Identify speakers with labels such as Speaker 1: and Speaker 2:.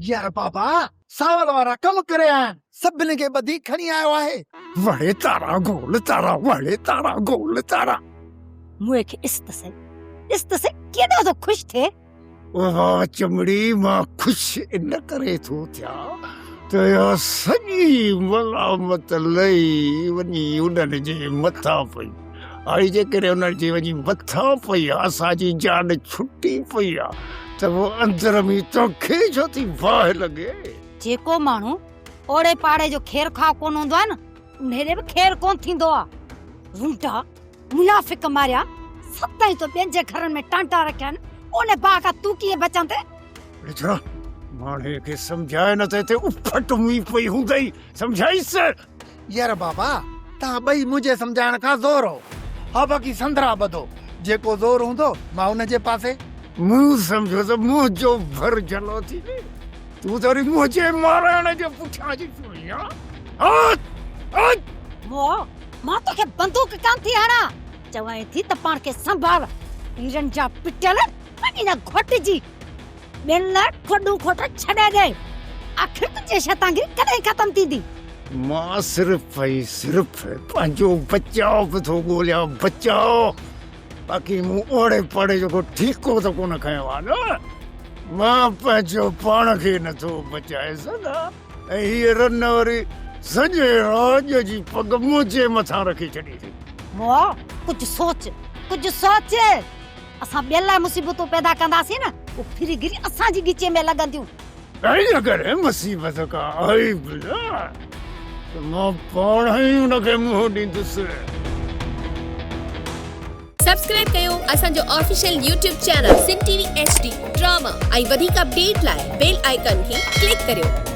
Speaker 1: यार बाबा सावल वारा कम करे आहिनि सभिनी खे ॿधी खणी आयो आहे। वड़े तारा गोल तारा वड़े तारा गोल तारा।
Speaker 2: मूंखे इस्त से केॾो तो ख़ुशि थिए।
Speaker 1: वाह चमड़ी मां ख़ुशि इन करे थो थिया त सॼी मलामत लही वञी उन्हनि जे मथां पई आई। जेकॾहिं उन्हनि जे वञी मथां पई आहे असांजी जान छुटी पई आहे त वो अंदर में तोखे छो थी बाहि लॻे।
Speaker 2: जेको माण्हू ओड़े पाड़े जो खेर खा कोन हूंदो आहे न उनखे बि खेर कोन थींदो आहे। रुंडा मुनाफ़िक मारिया सताई तो ॿियनि जे घरनि में टांटा रखिया आहिनि ओने भाउ खां तूं कीअं बचंदे?
Speaker 1: ॾिठो माणे खे सम्झाए न त हिते उफट हुई पई हूंदई। सम्झाईसि यार बाबा तव्हां ॿई मुंहिंजे सम्झाइण खां ज़ोर हो। हा बाक़ी संदरा ॿधो जेको ज़ोर हूंदो मां हुन जे पासे। मूं सम्झो त मुंहिंजो भर जलो थी ने तूं त वरी मुंहिंजे मारण जे पुठियां जी थी आहीं।
Speaker 2: मां तोखे बंदूक कान थी हणा चवां थी त पाण खे संभाल। हीरनि जा पिटल वञी न घोटिजी ॿियनि लाइ खोॾूं खोट छॾे ॾे। आख़िर तुंहिंजी शैतांगिरी कॾहिं ख़तम थींदी?
Speaker 1: मां सिर्फ़ पंहिंजो बचाव बि थो ॻोल्हियां बचाव। बाक़ी मूं ओड़े पाड़े जो को ठीको त कोन खयो आहे न। मां पंहिंजो पाण खे नथो बचाए सघां ऐं हीअ रन वरी सॼे राज जी पग मुंहिंजे मथां रखी छॾी थी।
Speaker 2: कुझु सोच असां ॿियनि लाइ मुसीबतूं पैदा कंदासीं न वो फिरी गिरी असांजी ॻिचे में लॻंदियूं।
Speaker 1: ऐं अगरि मुसीबत का आई बि न त मां पाण ई उनखे मुंहुं ॾींदुसि।
Speaker 3: सब्सक्राइब कयो असांजो ऑफिशियल YouTube चैनल सिन टीवी HD ड्रामा ऐं वधीक अपडेट लाइ बेल आइकन खे क्लिक करियो।